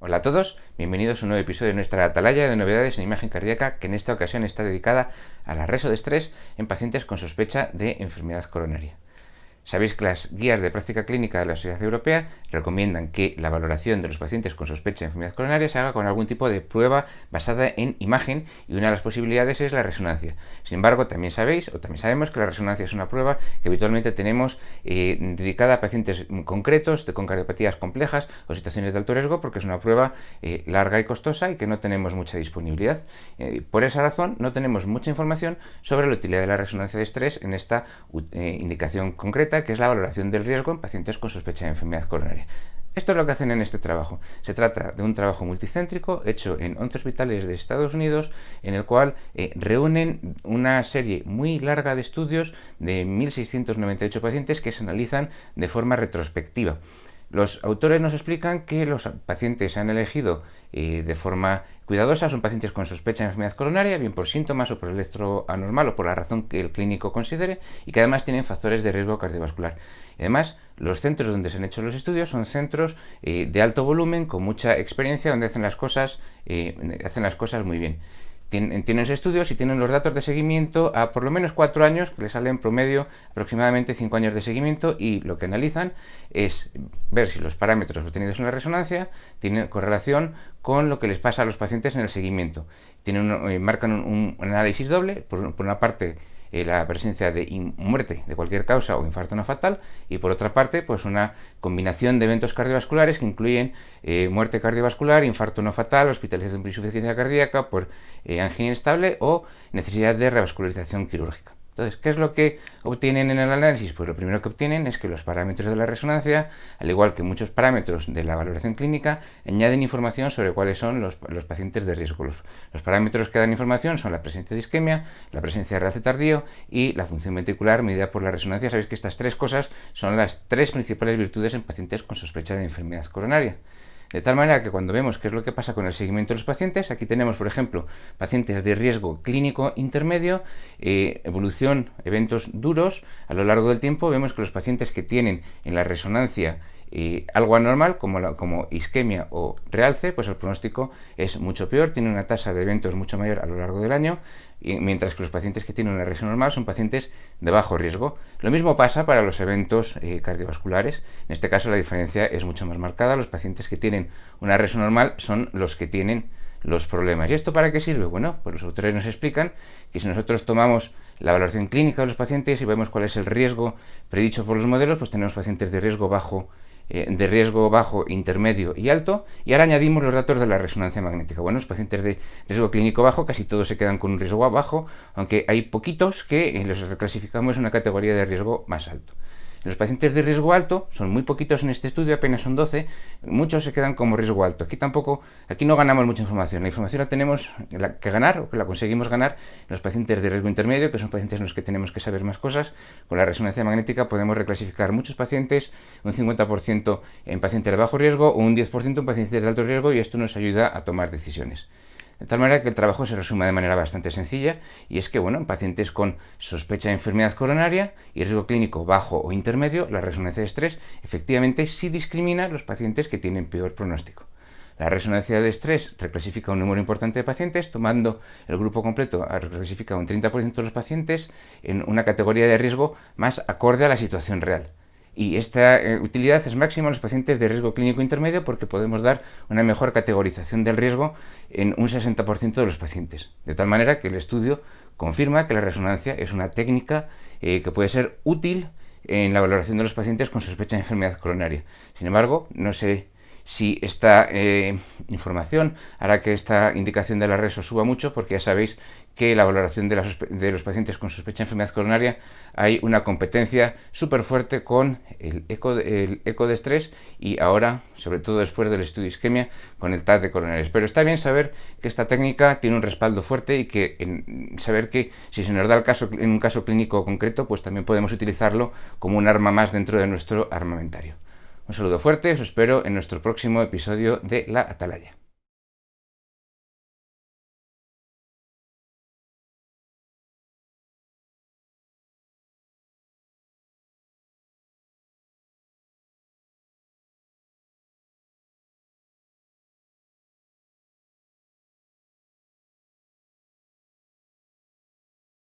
Hola a todos, bienvenidos a un nuevo episodio de nuestra atalaya de novedades en imagen cardíaca, que en esta ocasión está dedicada a la reso de estrés en pacientes con sospecha de enfermedad coronaria. Sabéis que las guías de práctica clínica de la Sociedad Europea recomiendan que la valoración de los pacientes con sospecha de enfermedad coronaria se haga con algún tipo de prueba basada en imagen, y una de las posibilidades es la resonancia. Sin embargo, también sabéis, o también sabemos, que la resonancia es una prueba que habitualmente tenemos dedicada a pacientes concretos con cardiopatías complejas o situaciones de alto riesgo, porque es una prueba larga y costosa y que no tenemos mucha disponibilidad. Por esa razón no tenemos mucha información sobre la utilidad de la resonancia de estrés en esta indicación concreta, que es la valoración del riesgo en pacientes con sospecha de enfermedad coronaria. Esto es lo que hacen en este trabajo. Se trata de un trabajo multicéntrico hecho en 11 hospitales de Estados Unidos, en el cual reúnen una serie muy larga de estudios de 1.698 pacientes que se analizan de forma retrospectiva. Los autores nos explican que los pacientes se han elegido de forma cuidadosa, son pacientes con sospecha de enfermedad coronaria, bien por síntomas o por electro anormal o por la razón que el clínico considere, y que además tienen factores de riesgo cardiovascular. Además, los centros donde se han hecho los estudios son centros de alto volumen, con mucha experiencia, donde hacen las cosas muy bien. Tienen estudios y tienen los datos de seguimiento a por lo menos 4 años, que les sale en promedio aproximadamente 5 años de seguimiento, y lo que analizan es ver si los parámetros obtenidos en la resonancia tienen correlación con lo que les pasa a los pacientes en el seguimiento. Marcan un análisis doble, por una parte la presencia de muerte de cualquier causa o infarto no fatal, y por otra parte pues una combinación de eventos cardiovasculares que incluyen muerte cardiovascular, infarto no fatal, hospitalización por insuficiencia cardíaca, por angina inestable o necesidad de revascularización quirúrgica. Entonces, ¿qué es lo que obtienen en el análisis? Pues lo primero que obtienen es que los parámetros de la resonancia, al igual que muchos parámetros de la valoración clínica, añaden información sobre cuáles son los pacientes de riesgo. Los parámetros que dan información son la presencia de isquemia, la presencia de realce tardío y la función ventricular medida por la resonancia. Sabéis que estas tres cosas son las tres principales virtudes en pacientes con sospecha de enfermedad coronaria. De tal manera que cuando vemos qué es lo que pasa con el seguimiento de los pacientes, aquí tenemos, por ejemplo, pacientes de riesgo clínico intermedio, evolución, eventos duros. A lo largo del tiempo vemos que los pacientes que tienen en la resonancia algo anormal, como isquemia o realce, pues el pronóstico es mucho peor, tiene una tasa de eventos mucho mayor a lo largo del año, mientras que los pacientes que tienen una reso normal son pacientes de bajo riesgo. Lo mismo pasa para los eventos cardiovasculares. En este caso la diferencia es mucho más marcada. Los pacientes que tienen una reso normal son los que tienen los problemas. ¿Y esto para qué sirve? Bueno, pues los autores nos explican que si nosotros tomamos la valoración clínica de los pacientes y vemos cuál es el riesgo predicho por los modelos, pues tenemos pacientes de riesgo bajo, intermedio y alto, y ahora añadimos los datos de la resonancia magnética. Bueno, los pacientes de riesgo clínico bajo casi todos se quedan con un riesgo bajo, aunque hay poquitos que los reclasificamos en una categoría de riesgo más alto. Los pacientes de riesgo alto son muy poquitos en este estudio, apenas son 12, muchos se quedan como riesgo alto. Aquí no ganamos mucha información, la información la tenemos que ganar, o que la conseguimos ganar, en los pacientes de riesgo intermedio, que son pacientes en los que tenemos que saber más cosas. Con la resonancia magnética podemos reclasificar muchos pacientes, un 50% en pacientes de bajo riesgo o un 10% en pacientes de alto riesgo, y esto nos ayuda a tomar decisiones. De tal manera que el trabajo se resume de manera bastante sencilla, y es que, bueno, en pacientes con sospecha de enfermedad coronaria y riesgo clínico bajo o intermedio, la resonancia de estrés efectivamente sí discrimina a los pacientes que tienen peor pronóstico. La resonancia de estrés reclasifica un número importante de pacientes, tomando el grupo completo, reclasifica un 30% de los pacientes en una categoría de riesgo más acorde a la situación real. Y esta utilidad es máxima en los pacientes de riesgo clínico intermedio, porque podemos dar una mejor categorización del riesgo en un 60% de los pacientes. De tal manera que el estudio confirma que la resonancia es una técnica que puede ser útil en la valoración de los pacientes con sospecha de enfermedad coronaria. Sin embargo, no sé si esta información hará que esta indicación de la reso suba mucho, porque ya sabéis que la valoración de los pacientes con sospecha de enfermedad coronaria hay una competencia súper fuerte con el eco de estrés, y ahora, sobre todo después del estudio de isquemia, con el TAC de coronarias. Pero está bien saber que esta técnica tiene un respaldo fuerte, y saber que si se nos da en un caso clínico concreto, pues también podemos utilizarlo como un arma más dentro de nuestro armamentario. Un saludo fuerte, os espero en nuestro próximo episodio de La Atalaya.